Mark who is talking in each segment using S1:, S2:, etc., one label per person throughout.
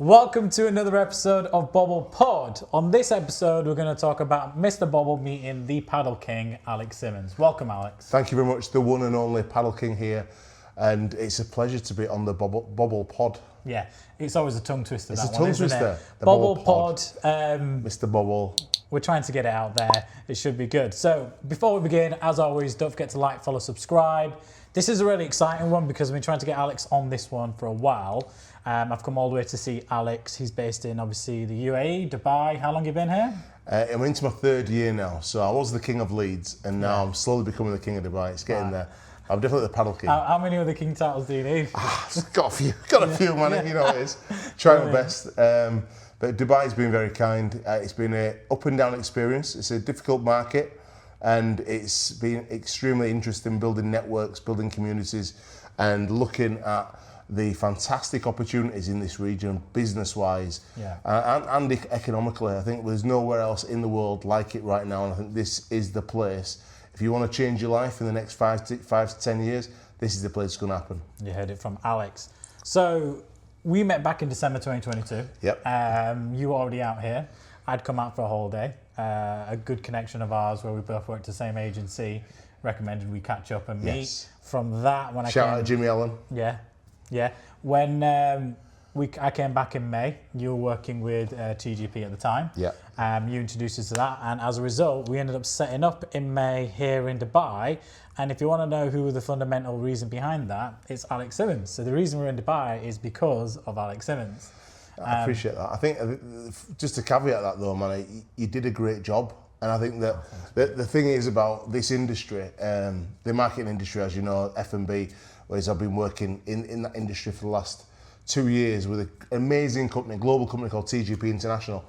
S1: Welcome to another episode of Bobble Pod. On this episode, we're going to talk about Mr Bobble meeting the Padel King, Alex Simmons. Welcome, Alex.
S2: Thank you very much. The one and only Padel King here, and it's a pleasure to be on the Bobble Pod.
S1: Yeah, it's always a tongue twister.
S2: It's
S1: that
S2: a
S1: one,
S2: tongue
S1: isn't
S2: twister.
S1: It?
S2: The
S1: Bobble Pod.
S2: Mr Bobble.
S1: We're trying to get it out there. It should be good. So before we begin, as always, don't forget to like, follow, subscribe. This is a really exciting one because we've been trying to get Alex on this one for a while. I've come all the way to see Alex. He's based in, obviously, the UAE, Dubai. How long have you been here?
S2: I'm into my third year now. So I was the king of Leeds, and now I'm slowly becoming the king of Dubai. It's getting there. I'm definitely the Padel King.
S1: How many other king titles do you need?
S2: Got a few, man. You know it is. Try my best. But Dubai's been very kind. It's been an up and down experience. It's a difficult market, and it's been extremely interesting building networks, building communities, and looking at the fantastic opportunities in this region, business-wise and economically. I think there's nowhere else in the world like it right now, and I think this is the place. If you want to change your life in the next 5 to 10 years, this is the place it's going to happen.
S1: You heard it from Alex. So we met back in December 2022.
S2: Yep.
S1: You were already out here. I'd come out for a holiday. A good connection of ours where we both worked at the same agency recommended we catch up and meet.
S2: Yes.
S1: From that, when
S2: Shout out to Jimmy Allen.
S1: Yeah. When I came back in May, you were working with TGP at the time.
S2: Yeah.
S1: You introduced us to that, and as a result, we ended up setting up in May here in Dubai. And if you want to know who the fundamental reason behind that, it's Alex Simmons. So the reason we're in Dubai is because of Alex Simmons.
S2: I appreciate that. I think just to caveat that though, man, you did a great job. And I think that the thing is about this industry, the marketing industry, as you know, F&B, whereas I've been working in that industry for the last 2 years with an amazing company, global company called TGP International.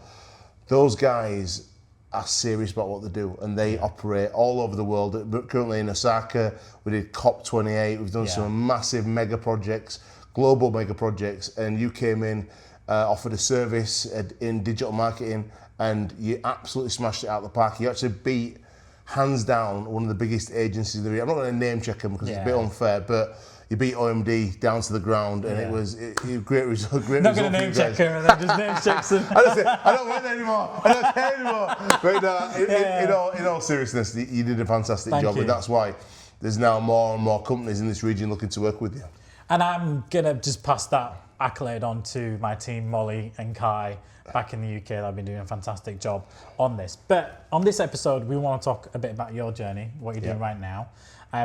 S2: Those guys are serious about what they do, and they operate all over the world. But currently in Osaka, we did COP28. We've done some massive mega projects, global mega projects, and you came in, offered a service in digital marketing, and you absolutely smashed it out of the park. You actually beat, hands down, one of the biggest agencies in the region. I'm not going to name check them because it's a bit unfair, but you beat OMD down to the ground, and it was a great result.
S1: Not going to name check her and then just name check them.
S2: I don't want that anymore. I don't care anymore. But in all seriousness, you did a fantastic job, and that's why there's now more and more companies in this region looking to work with you.
S1: And I'm going to just pass that accolade on to my team, Molly and Kai, back in the UK. They've been doing a fantastic job on this. But on this episode, we want to talk a bit about your journey, what you're doing right now.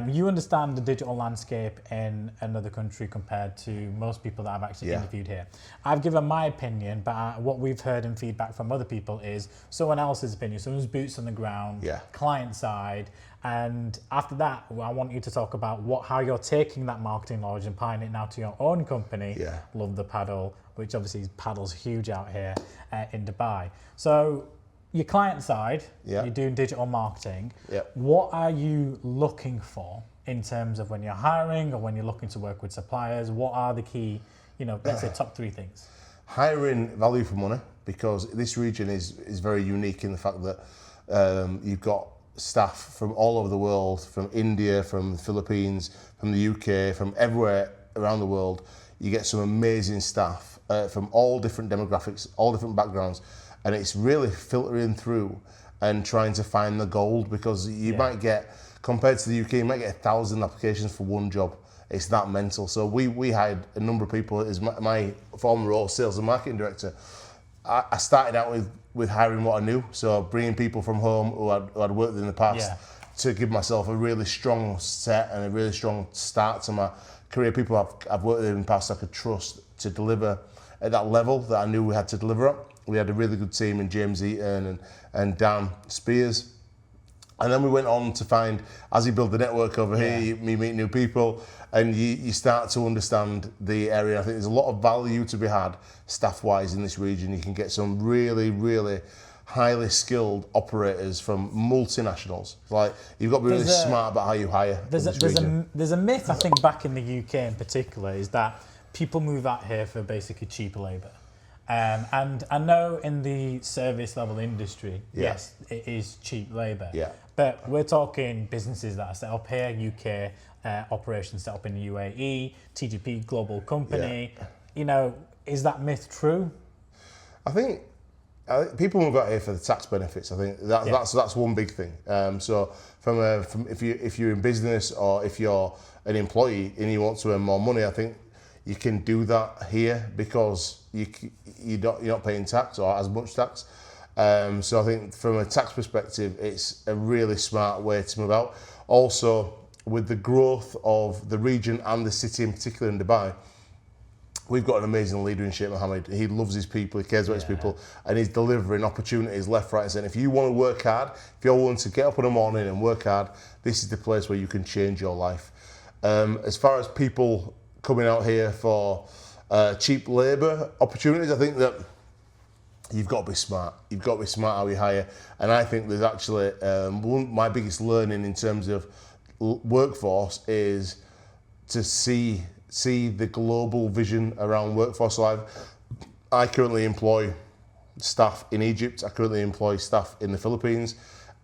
S1: You understand the digital landscape in another country compared to most people that I've actually interviewed here. I've given my opinion, but what we've heard in feedback from other people is someone else's opinion, someone's boots on the ground, client side. And after that, I want you to talk about how you're taking that marketing knowledge and applying it now to your own company, Love The Padel, which obviously Padel's huge out here in Dubai. So your client side, you're doing digital marketing. What are you looking for in terms of when you're hiring or when you're looking to work with suppliers? What are the key, let's say top 3 things?
S2: Hiring value for money, because this region is very unique in the fact that you've got staff from all over the world, from India, from the Philippines, from the UK, from everywhere around the world. You get some amazing staff from all different demographics, all different backgrounds, and it's really filtering through and trying to find the gold, because you might get, compared to the UK, you might get 1,000 applications for one job. It's that mental. So we hired a number of people. As my former role, sales and marketing director, I started out with hiring what I knew, so bringing people from home who I'd worked with in the past to give myself a really strong set and a really strong start to my career. People I've worked with in the past I could trust to deliver at that level that I knew we had to deliver at. We had a really good team in James Eaton and Dan Spears. And then we went on to find, as you build the network over here, you meet new people, and you start to understand the area. I think there's a lot of value to be had staff-wise in this region. You can get some really, really highly skilled operators from multinationals. Like, you've got to be really smart about how you hire.
S1: There's a myth, I think, back in the UK in particular, is that people move out here for basically cheap labour. And I know in the service level industry, yes, it is cheap labour. But we're talking businesses that are set up here, UK operations set up in the UAE, TGP global company. Is that myth true?
S2: I think people move out here for the tax benefits. I think that's one big thing. So from if you're in business or if you're an employee and you want to earn more money, I think you can do that here because you're not paying tax or as much tax. So I think from a tax perspective, it's a really smart way to move out. Also, with the growth of the region and the city in particular in Dubai, we've got an amazing leader in Sheikh Mohammed. He loves his people, he cares about his people, and he's delivering opportunities left, right, and centre. If you want to work hard, if you're willing to get up in the morning and work hard, this is the place where you can change your life. As far as people coming out here for cheap labour opportunities, I think that you've got to be smart. You've got to be smart how you hire. And I think there's actually my biggest learning in terms of workforce is to see the global vision around workforce. So I currently employ staff in Egypt. I currently employ staff in the Philippines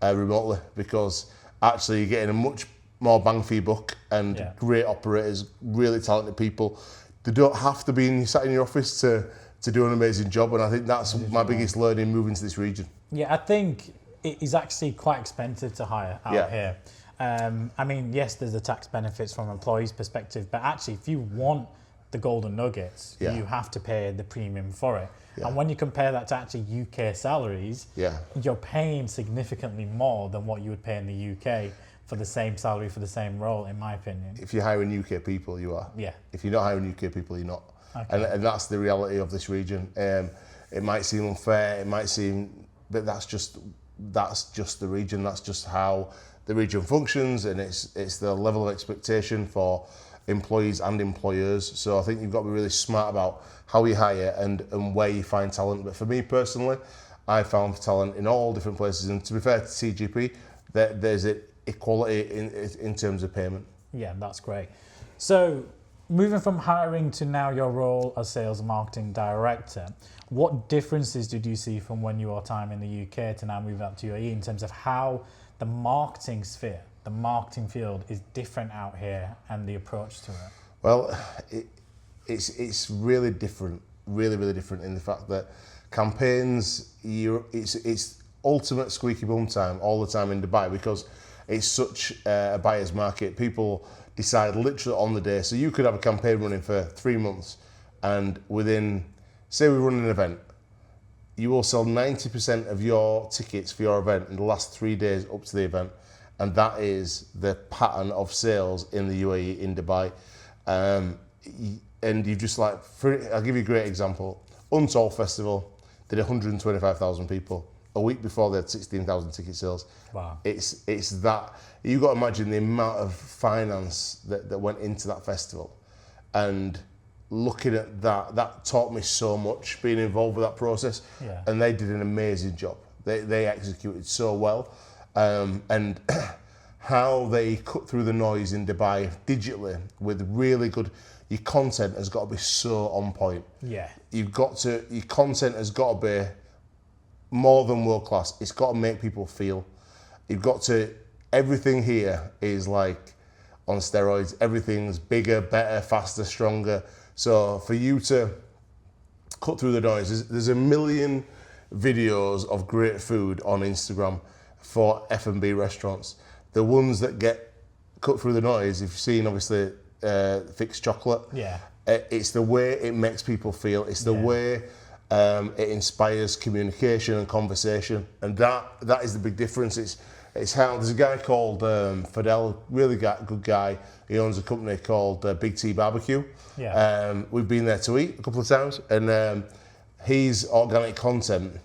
S2: remotely because actually you're getting a much more bang for your buck and great operators, really talented people. They don't have to be sat in your office to do an amazing job, and I think that's my biggest learning moving to this region.
S1: Yeah, I think it is actually quite expensive to hire out here. I mean, yes, there's the tax benefits from an employee's perspective, but actually, if you want the golden nuggets, you have to pay the premium for it. And when you compare that to actually UK salaries, you're paying significantly more than what you would pay in the UK for the same salary, for the same role, in my opinion.
S2: If you're hiring UK people, you are.
S1: Yeah.
S2: If you're not hiring UK people, you're not.
S1: Okay.
S2: And that's the reality of this region. It might seem unfair, it might seem, but that's just the region. That's just how the region functions, and it's the level of expectation for employees and employers. So I think you've got to be really smart about how you hire and where you find talent. But for me personally, I found talent in all different places. And to be fair to CGP, there's equality in terms of payment.
S1: Yeah, that's great. So moving from hiring to now your role as sales and marketing director, what differences did you see from when you were time in the UK to now moving up to UAE in terms of how the marketing sphere, the marketing field is different out here and the approach to it?
S2: Well, it's really different, really different in the fact that campaigns, it's ultimate squeaky bum time all the time in Dubai because it's such a buyer's market. People decide literally on the day. So you could have a campaign running for 3 months and within, say we run an event, you will sell 90% of your tickets for your event in the last 3 days up to the event. And that is the pattern of sales in the UAE, in Dubai. And you just like, I'll give you a great example. Untold Festival did 125,000 people. A week before they had 16,000 ticket sales.
S1: Wow.
S2: It's that, you've got to imagine the amount of finance that went into that festival. And looking at that taught me so much, being involved with that process.
S1: Yeah.
S2: And they did an amazing job. They executed so well. And how they cut through the noise in Dubai digitally with really good, your content has got to be so on point.
S1: Yeah.
S2: Your content has got to be more than world class. It's got to make people feel. Everything here is like on steroids. Everything's bigger, better, faster, stronger. So for you to cut through the noise, there's a million videos of great food on Instagram for F&B restaurants. The ones that get cut through the noise, if you've seen obviously Fixed Chocolate, it's the way it makes people feel. It's the way it inspires communication and conversation, and that is the big difference. It's how there's a guy called Padel, really good guy. He owns a company called Big T Barbecue.
S1: Yeah.
S2: We've been there to eat a couple of times, and his organic content,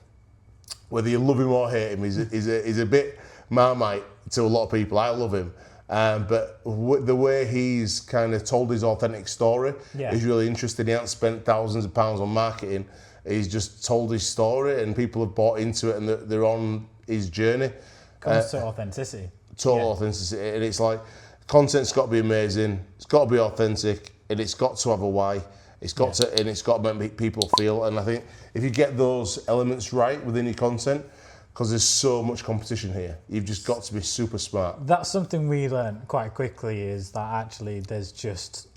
S2: whether you love him or hate him, is a bit Marmite to a lot of people. I love him. But the way he's kind of told his authentic story is really interesting. He hasn't spent thousands of pounds on marketing. He's just told his story and people have bought into it and they're on his journey.
S1: Comes to authenticity.
S2: Total authenticity. And it's like, content's got to be amazing, it's got to be authentic, and it's got to have a why. It's got to make people feel. And I think if you get those elements right within your content, because there's so much competition here, you've just got to be super smart.
S1: That's something we learned quite quickly, is that actually there's just,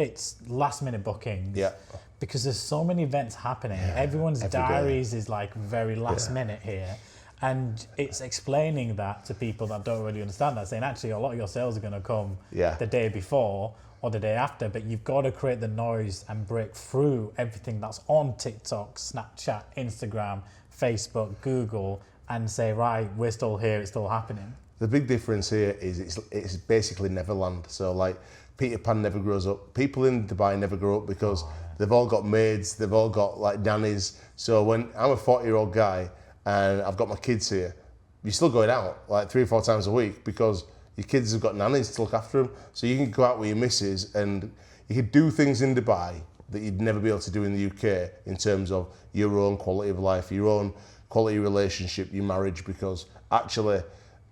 S1: it's last minute bookings.
S2: Yeah.
S1: Because there's so many events happening. Everyone's diaries is like very last minute here. And it's explaining that to people that don't really understand that, saying actually a lot of your sales are going to come the day before or the day after, but you've got to create the noise and break through everything that's on TikTok, Snapchat, Instagram, Facebook, Google, and say, right, we're still here, it's still happening.
S2: The big difference here is it's basically Neverland. So like Peter Pan never grows up. People in Dubai never grow up because they've all got maids, they've all got like nannies. So when I'm a 40-year-old guy and I've got my kids here, you're still going out like 3 or 4 times a week because your kids have got nannies to look after them. So you can go out with your missus and you can do things in Dubai that you'd never be able to do in the UK in terms of your own quality of life, your own quality relationship, your marriage, because actually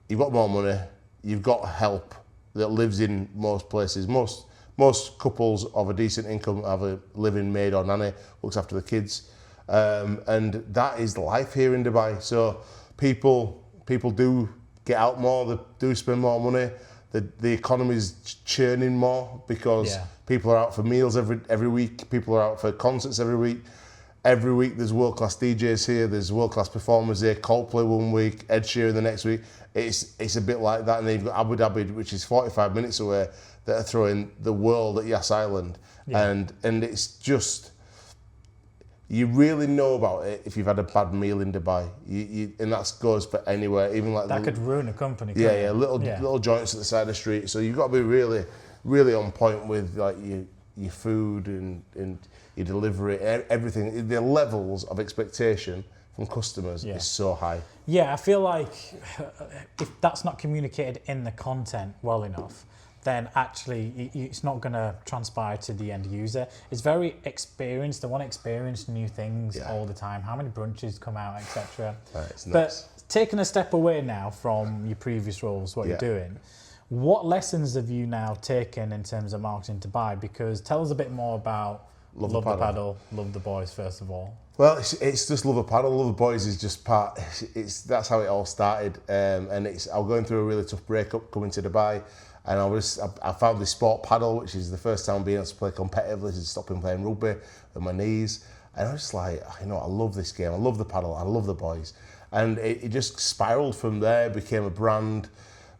S2: you've got more money, you've got help that lives in most places. Most couples of a decent income have a living maid or nanny, looks after the kids. And that is life here in Dubai. So people do get out more, they do spend more money. The economy is churning more because people are out for meals every week. People are out for concerts every week. Every week there's world-class DJs here, there's world-class performers here, Coldplay one week, Ed Sheeran the next week. It's a bit like that, and then you've got Abu Dhabi, which is 45 minutes away, that are throwing the world at Yas Island. And it's just, you really know about it if you've had a bad meal in Dubai. And that goes for anywhere, even like
S1: that could ruin a company.
S2: Little joints at the side of the street. So you've got to be really, really on point with like your food and your delivery, everything. The levels of expectation from customers is so high.
S1: Yeah, I feel like if that's not communicated in the content well enough, then actually it's not going to transpire to the end user. It's very experienced. They want to experience new things all the time. How many brunches come out, etc. But taking a step away now from your previous roles, what you're doing, what lessons have you now taken in terms of marketing Dubai? Because tell us a bit more about Love the Padel, Love the Boys, first of all.
S2: Well, it's just Love the Padel. Love the Boys is just part. That's how it all started, and I was going through a really tough breakup coming to Dubai, and I found this sport paddle, which is the first time being able to play competitively since stopping playing rugby with my knees, and I was just like, I love this game. I love the paddle. I love the boys, and it just spiraled from there. Became a brand.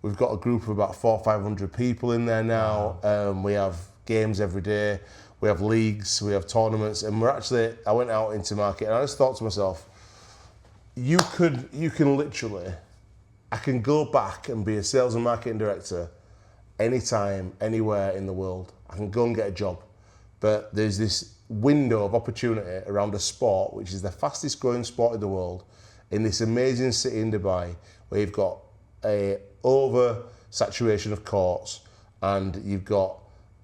S2: We've got a group of about 400 or 500 people in there now. We have games every day. We have leagues, we have tournaments, and I went out into market and I just thought to myself, you can literally, I can go back and be a sales and marketing director anytime, anywhere in the world. I can go and get a job. But there's this window of opportunity around a sport, which is the fastest growing sport in the world, in this amazing city in Dubai, where you've got a over saturation of courts and you've got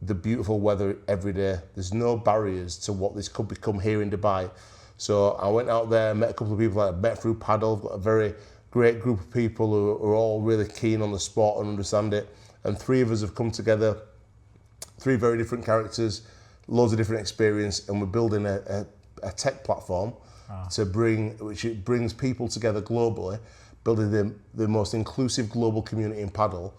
S2: the beautiful weather every day. There's no barriers to what this could become here in Dubai. So I went out there, met a couple of people that I met through Padel. I've got a very great group of people who are all really keen on the sport and understand it. And 3 of us have come together, 3 very different characters, loads of different experience, and we're building a tech platform which it brings people together globally, building the most inclusive global community in Padel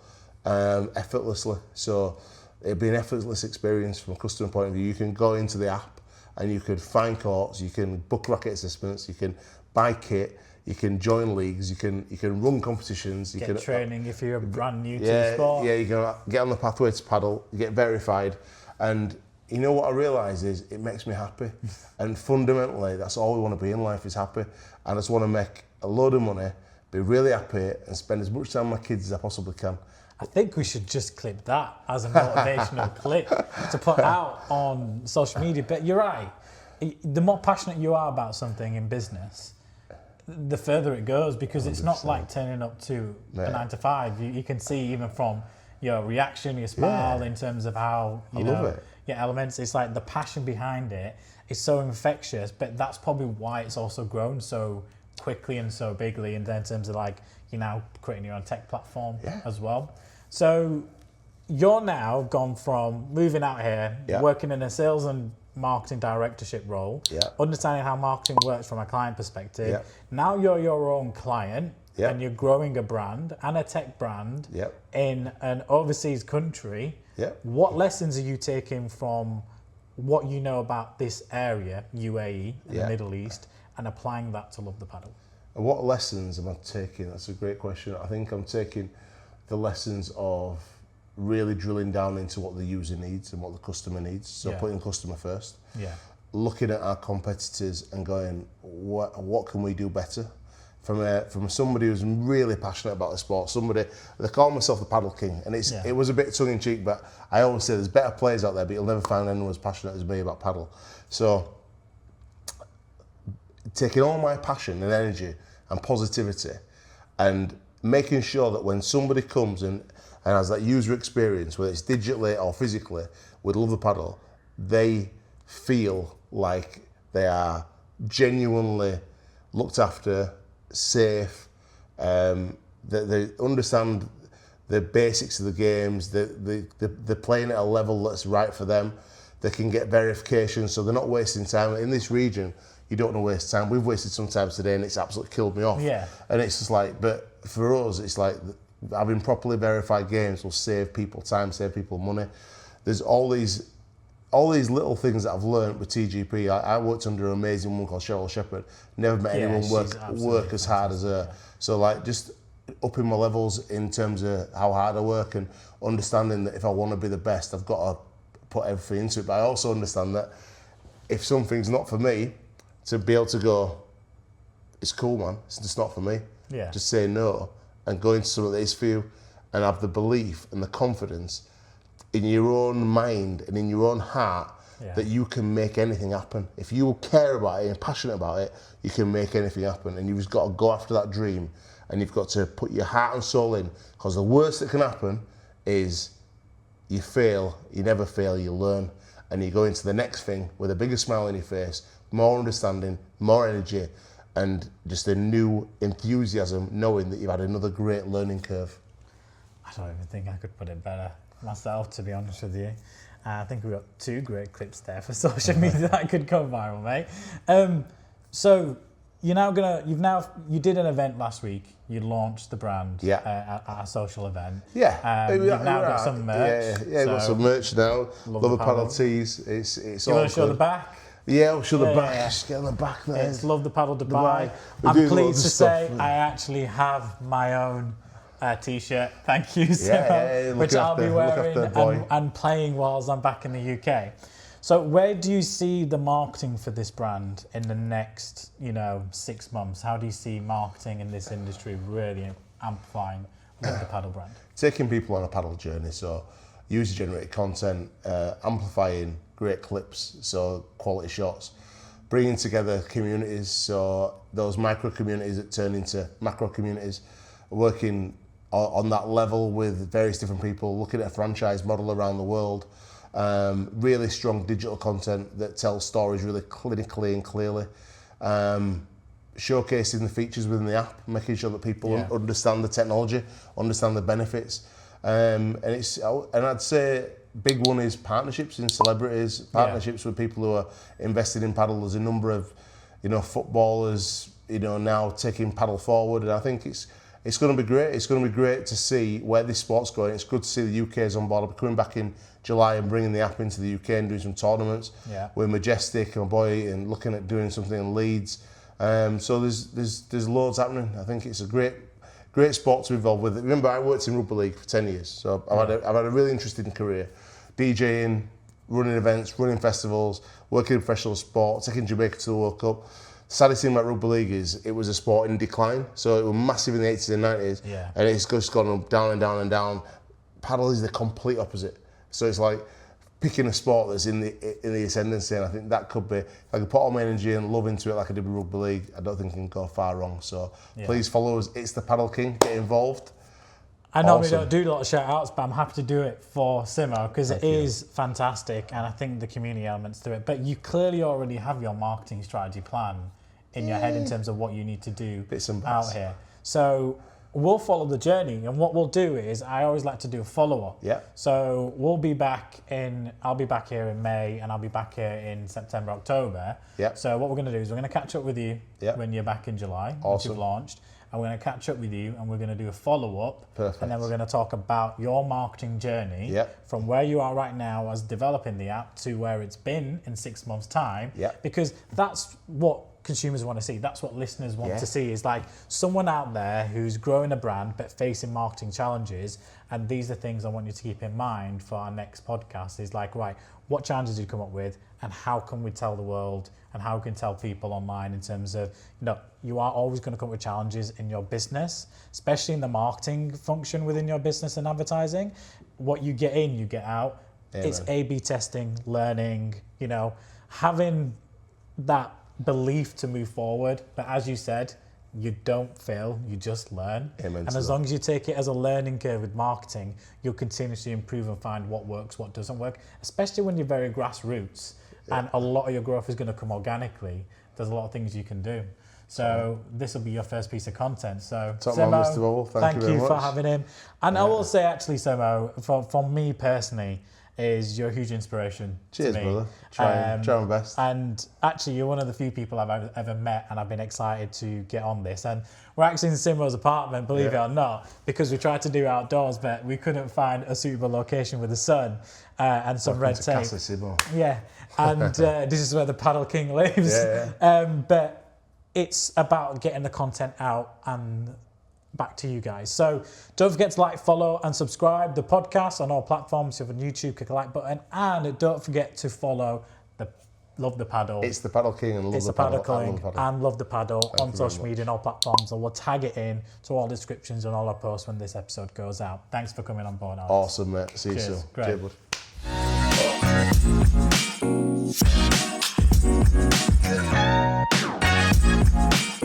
S2: effortlessly. So it'd be an effortless experience from a customer point of view. You can go into the app and you could find courts, you can book racket assessments, you can buy kit, you can join leagues, you can run competitions, you can
S1: training if you're brand new to the sport.
S2: Yeah, you can get on the pathway to Padel, you get verified, and you know what I realise is it makes me happy. And fundamentally, that's all we want to be in life, is happy. I just want to make a load of money, be really happy, and spend as much time with my kids as I possibly can.
S1: I think we should just clip that as a motivational clip to put out on social media. But you're right. The more passionate you are about something in business, the further it goes, because it's 100%. Not like turning up to a 9 to 5. You can see even from your reaction, your smile, in terms of how you know your elements. It's like the passion behind it is so infectious. But that's probably why it's also grown so quickly and so bigly in terms of like you're now creating your own tech platform as well. So you're now gone from moving out here, working in a sales and marketing directorship role, understanding how marketing works from a client perspective. Now you're your own client.
S2: Yep.
S1: and you're growing a brand and a tech brand
S2: Yep.
S1: in an overseas country.
S2: Yep.
S1: What lessons are you taking from what you know about this area, UAE, and the Middle East, and applying that to Love the Padel?
S2: And what lessons am I taking? That's a great question. I think I'm taking the lessons of really drilling down into what the user needs and what the customer needs. So putting customer first.
S1: Yeah.
S2: Looking at our competitors and going, what can we do better? From somebody who's really passionate about the sport, they call myself the Padel King, and it was a bit tongue in cheek, but I always say there's better players out there, but you'll never find anyone as passionate as me about paddle. So taking all my passion and energy and positivity and making sure that when somebody comes and has that user experience, whether it's digitally or physically, with Love the Padel, they feel like they are genuinely looked after, safe, that they understand the basics of the games, they're playing at a level that's right for them. They can get verification, so they're not wasting time. In this region, you don't want to waste time. We've wasted some time today and it's absolutely killed me off.
S1: Yeah.
S2: And it's just like, but for us, it's like having properly verified games will save people time, save people money. There's all these little things that I've learned with TGP. I worked under an amazing woman called Cheryl Shepherd. Never met anyone work as hard as her. So like just upping my levels in terms of how hard I work and understanding that if I want to be the best, I've got to put everything into it. But I also understand that if something's not for me, to be able to go, it's cool, man, it's just not for me.
S1: Yeah.
S2: Just say no and go into something that is for you and have the belief and the confidence in your own mind and in your own heart that you can make anything happen. If you care about it and passionate about it, you can make anything happen. And you've just got to go after that dream and you've got to put your heart and soul in, because the worst that can happen is you fail, you never fail, you learn, and you go into the next thing with a bigger smile on your face, more understanding, more energy, and just a new enthusiasm, knowing that you've had another great learning curve.
S1: I don't even think I could put it better myself, to be honest with you. I think we've got 2 great clips there for social media that could go viral, mate. So you did an event last week. You launched the brand at a social event.
S2: Yeah.
S1: You've now got some merch.
S2: Yeah, got some merch now. Love the Padel tees. It's
S1: you
S2: all
S1: want to show the back?
S2: Yeah, I'll show the back. Yeah. Just get on the back there.
S1: It's Love the Padel Dubai. I'm pleased to say I actually have my own t-shirt. Thank you, Simo, which I'll be wearing and playing whilst I'm back in the UK. So where do you see the marketing for this brand in the next, 6 months? How do you see marketing in this industry really amplifying the Padel brand?
S2: Taking people on a paddle journey, so user-generated content, amplifying great clips, so quality shots, bringing together communities, so those micro communities that turn into macro communities, working on that level with various different people, looking at a franchise model around the world, really strong digital content that tells stories really clinically and clearly, showcasing the features within the app, making sure that people understand the technology, understand the benefits, and I'd say big one is partnerships in celebrities, partnerships with people who are invested in paddle. There's a number of footballers now taking paddle forward, and I think it's going to be great. It's going to be great to see where this sport's going. It's good to see the UK is on board. I'll be coming back in July and bringing the app into the UK and doing some tournaments with Majestic and my boy, and looking at doing something in Leeds. So there's loads happening. I think it's a great sport to be involved with. Remember, I worked in rugby league for 10 years, so I've had a really interesting career, DJing, running events, running festivals, working in professional sport, taking Jamaica to the World Cup. The saddest thing about rugby league is it was a sport in decline, so it was massive in the 80s and 90s, and it's just gone down and down and down. Paddle is the complete opposite. So it's like picking a sport that's in the ascendancy, and I think that could be, if I could put all my energy and love into it like I did with rugby league, I don't think I can go far wrong. So please follow us. It's the Padel King. Get involved.
S1: I normally don't do a lot of shout outs, but I'm happy to do it for Simo because it is fantastic, and I think the community elements to it. But you clearly already have your marketing strategy plan in your head in terms of what you need to do out here. So we'll follow the journey, and what we'll do is I always like to do a follow-up. So I'll be back here in May, and I'll be back here in September, October. So what we're going to do is we're going to catch up with you when you're back in July, once you've launched. and we're going to catch up with you, and we're going to do a follow-up.
S2: Perfect.
S1: And then we're going to talk about your marketing journey from where you are right now as developing the app to where it's been in 6 months' time. Because that's what consumers want to see. That's what listeners want to see, is like someone out there who's growing a brand but facing marketing challenges. And these are things I want you to keep in mind for our next podcast, is like, right, what challenges did you come up with, and how can we tell the world and how we can tell people online in terms of, you are always going to come up with challenges in your business, especially in the marketing function within your business and advertising. What you get in, you get out. It's A/B testing, learning, having that belief to move forward. But as you said, you don't fail, you just learn. And as long as you take it as a learning curve with marketing, you'll continuously improve and find what works, what doesn't work, especially when you're very grassroots and a lot of your growth is going to come organically. There's a lot of things you can do. So this will be your first piece of content. So
S2: Simo, Mr Bobble, thank you very much
S1: for having him. And I will say, actually, Simo, for me personally, is you're a huge inspiration
S2: Cheers,
S1: to me.
S2: brother. Try my best.
S1: And actually, you're one of the few people I've ever met, and I've been excited to get on this. And we're actually in Simo's apartment, believe it or not, because we tried to do outdoors, but we couldn't find a suitable location with the sun and some red tape.
S2: Casa Simo.
S1: Yeah, and this is where the Padel King lives. But it's about getting the content out and back to you guys. So don't forget to like, follow and subscribe the podcast on all platforms. If you're on YouTube, click a like button, and don't forget to follow the Love The Padel.
S2: It's the Padel King and Love The Padel.
S1: King and Love The Padel on social media and all platforms, and we'll tag it in to all descriptions and all our posts when this episode goes out. Thanks for coming on board, Alex.
S2: Awesome, mate. See you soon.
S1: Great.
S2: Cheers, bud.